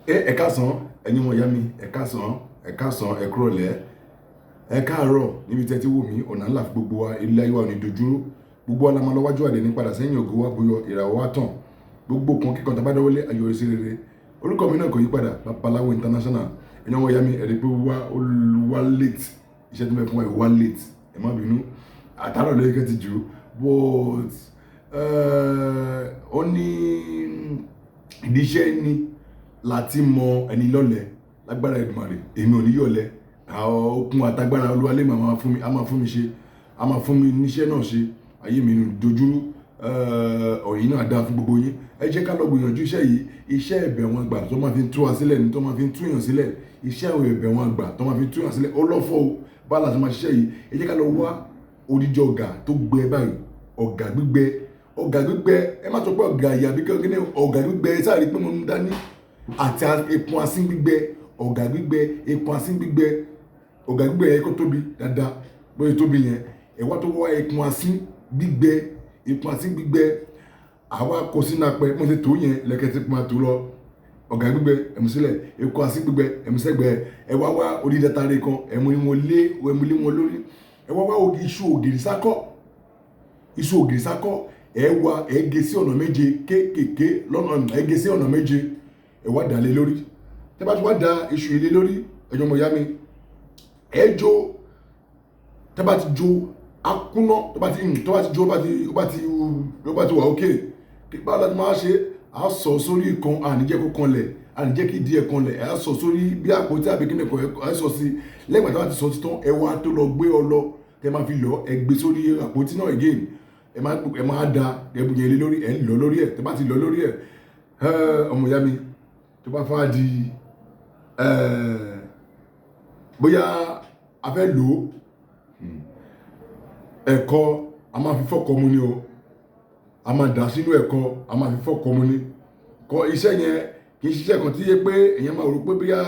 Ẹ káàsán ẹ̀yin ọmọ ìyá mi, ẹ káàsán ẹ kúrọ̀lẹ́, ẹ káàárọ̀ níbi tẹ́ ti wò mí. Ọ̀nà ńlá fún gbogbo wa, ilé ayé wa ò ní dojúrú, gbogbo wa la máa lọ wájú àdé ní padà sẹ́yìn, ògo wa buyọ, ìràwọ̀ wa tàn, gbogbo kan kíkan tàbá dọ́wọ́lé ayọ̀ sí rere. Orúkọ mi náà kò yí padà, Babaláwo International. Ẹ̀yin ọmọ ìyá mi, ẹ̀rí pé wá late, iṣẹ́ tó mẹ́ fún wa wá late, ẹ má bínú, àtàrà lóye kẹ́ ti jù, but ó ní ìdí iṣẹ́ ní láti mọ ẹni lọ́lẹ̀ lágbára Èdùmàrè. Èmi ò ní yọ̀lẹ̀, okun àtagbára Olúwa lè máa fún mi, a máa fún mi ṣe, a máa fún mi níṣẹ́ náà ṣe, ayé mi nù dojúrú, ọ̀yìn náà dáa fún gbogbo yín. Ẹ jẹ́ ká lọ gbìyànjú iṣẹ́ yìí, iṣẹ́ ẹ̀bẹ̀ wọn àgbà tó máa fi tú wa sílẹ̀ ni, tó máa fi tú yàn sílẹ̀, iṣẹ́ ẹ̀bẹ̀ wọn àgbà tó máa fi tú yàn sílẹ̀, ó lọ́fọ́ o, bá láti máa ṣiṣẹ́ yìí. Ẹ jẹ́ ká lọ wá odidi ọ̀gà tó gbẹ báyìí, ọ̀gà gbígbẹ, ẹ má sọ pé ọ̀gà ìyá bí kí ni ọ̀gà gbígbẹ, sáré pé mo ń dání, àti epo asín gbígbẹ, ọ̀gà gbígbẹ, epo asín gbígbẹ, ọ̀gà gbígbẹ yẹn kó tóbi dáadáa, bóyá tóbi yẹn, ẹ wá tó wá epo asín gbígbẹ, àwa kó sínú apẹ, mo ti tó yẹn lẹ́kẹ̀tì pọ́n tó lọ, ọ̀gà gbígbẹ ẹ̀mú sílẹ̀, epo asín gbígbẹ ẹ̀mú sẹ́gbẹ̀ẹ́, ẹ wá wá odidi atare kan ẹ̀mú lé wọn lórí, ẹ wá wá iṣu ògìrì sákọ́, ẹ wá ẹ gé sí ọ̀nà méje kéékèèké lọ́nà, ẹ gé sí ọ̀nà méje, ẹ wá dà lé lórí. Tẹ́ bá ti wá da iṣu ilé lórí, ẹ̀yin ọmọ ìyá mi, ẹ jó, tẹ́ bá ti jó akúná, tó bá ti jó, ó bá ti wà ókè, báwo la ti máa ṣe, a sọ sórí ìkan, àníjẹ́ kó kanlẹ̀, àníjẹ́ kí díẹ̀ kanlẹ̀, ẹ sọ sórí bí àpótí àbí kíni kan, ẹ sọ sí lẹ́gbàá tí wọ́n ti sọ títán, ẹ wá tó lọ gbé ọlọ, tẹ́ máa fi lọ, ẹ gbé sórí àpótí náà again, ẹ máa da ẹbù yẹn lé lórí, ẹ ń lọ lórí ẹ, tẹ́ bá ti lọ lórí ẹ, ọmọ ìyá mi, tó bá fà di bóyá a fẹ́ lò ó, ẹ̀kọ a máa fi fọ́kọ mu ni o, a máa dà sínú ẹ̀kọ, a máa fi fọ́kọ mu ni. Iṣẹ́ yẹn kì í ṣiṣẹ́ kan tí yé pé èèyàn máa rò pé bóyá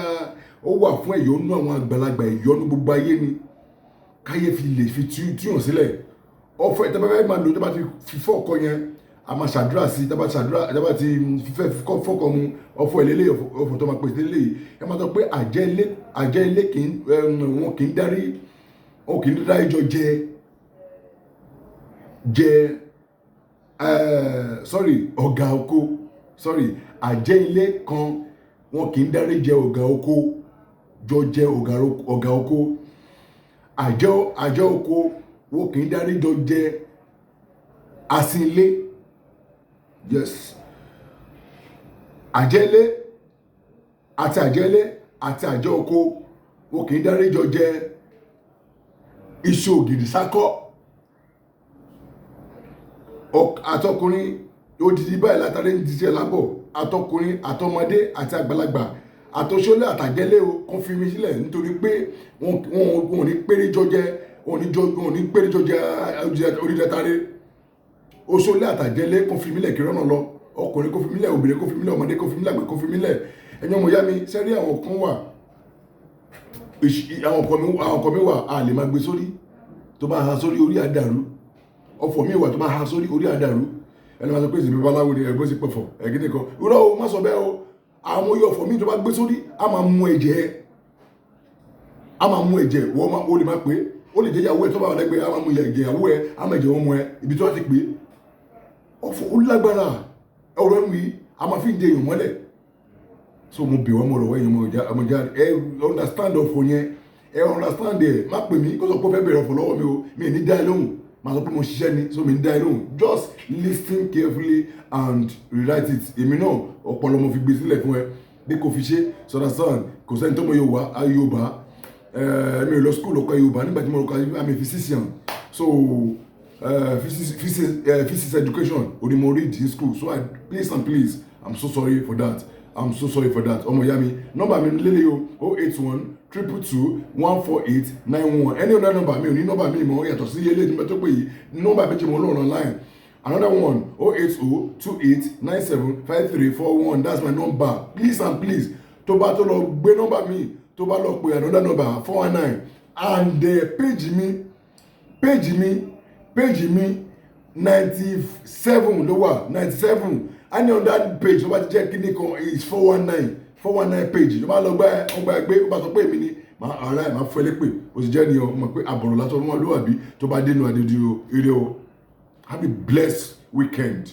ó wà fún ẹ̀yọ́nú àwọn àgbàlagbà, ẹ̀yọ́nú gbogbo ayé ni, káyé fi lè fi túyàn sílẹ̀. Ọ̀fọ̀ ẹ̀ tẹ́bá fẹ́ máa lò, tẹ́bá ti fi fọ́kọ yẹn, a máa ṣàdúrà sí, tẹ́bá ti fẹ́ fọ́kọ mu, ọ̀fọ̀ ìlélẹ̀, ọ̀fọ̀ tó máa pèsè lélẹ̀, ẹ máa sọ pé àjẹ́ ilé wọn kì í dárí jọ ọ̀gá oko, àjẹ́ ilé kan wọn kì í dárí jẹ ọ̀gá oko, jọ jẹ ọ̀gá oko, àjẹ́ oko wọn kì í dárí jọ jẹ asín ilé. Yes, àjẹ́lé àti àjẹ́ oko wọn kì í dárí jọ jẹ iṣu ògìrì sákọ́. Àtọkùnrin odidi báyìí látàrí ní tiṣẹ́ lábọ̀, àtọkùnrin àtọmọdé àti àgbàlagbà, àtọṣọlé àtàjẹ́lé o, kàn fi mi sílẹ̀, nítorí pé wọn ò ní péréjọ jẹ, orí dẹ́tàrí. Oṣolé àtàjẹ́lé kò fi mílẹ̀ kí rọ́nà lọ, ọkùnrin kò fi mílẹ̀, obìnrin kò fi mílẹ̀, ọmọdé kò fi mílẹ̀, àgbẹ̀ kò fi mílẹ̀. Ẹ̀yin ọmọ ìyá mi, sẹ́rí àwọn kan wà, àwọn kan mi wà, a lè máa gbé sórí, tó bá ha sórí orí àdàrú, ọ̀fọ̀ mi wà tó bá ha sórí orí àdàrú, ẹni máa sọ pé ìsìnkú babaláwo ni ẹgbẹ́ sí pẹ̀fọ̀ ẹ̀gídé kan, irọ́ o, má sọ bẹ́ẹ̀ o, àwọn oyè ọ̀fọ̀ mi tó bá gbé sórí, a máa mú ẹ̀jẹ̀, wọ́n ó lè máa pé, ó lè jẹ́ ìyàwó ẹ̀ tó bá wà lẹ́gbẹ̀ẹ́, a máa mú ẹ̀jẹ̀ ìyàwó ẹ̀, a máa ẹ̀jẹ̀ wọn mú ẹ, ibi tó wá ti pé ọ̀fọ̀ ó lágbára, ọ̀rọ̀ ẹ̀mú yìí a máa fi ń jẹ èèyàn mọ́lẹ̀. So mo bẹ̀ wọ́n, mo rọ̀ wọ́n, èèyàn ọmọjà, ẹ understand ọ̀fọ̀ yẹn, ẹ understand ẹ̀, má pè mí kó sọ pé ó fẹ́ bẹ̀rẹ̀ ọ̀fọ̀ lọ́wọ́ mi o, mi ò ní dá ẹ lóhùn, màá sọ pé mo ṣiṣẹ́ ni, so mi ń dá ẹ lóhùn, just listen carefully and rewrite it. Èmi náà ọpọlọ mo fi gbé sílẹ̀ fún ẹ bí kò fi ṣe sọ̀rọ̀ sàn, kò sẹ́ni tó mọ Yorùbá, mi ò lọ school ọkọ Yorùbá, nígbà tí mo lọ kọ I'm a physician, so physics education only more read in school, so please, I'm so sorry for that, ọmọ ìyá mi, nọ́mbà mi lélẹ̀ o, 081-222-14891, any other number mi ò ní nọ́mbà mi mọ́ yàtọ̀ sí ilé ìdúgbò tó pè yìí, nọ́mbà méjì mo lọ́rùn online, another one 080-2897-5341, that's my number. Please and please, tó bá tó lọ gbé nọ́mbà mi, tó bá lọ pè another number 419, and page mi 97 ló wà, 97, any on that page tó bá ti jẹ́ kíní kan is 419, 419 page ló máa lọ ọgbà ẹgbẹ́ ó bá sọ pé èmi ni ara ẹ̀ máa fẹ́ lépè ó sì jẹ́ ni ọ mọ̀ pé àbọ̀rọ̀ látọ̀ fún ọlọ́wàbí tó bá dénú àdédé o ire o have a blessed weekend.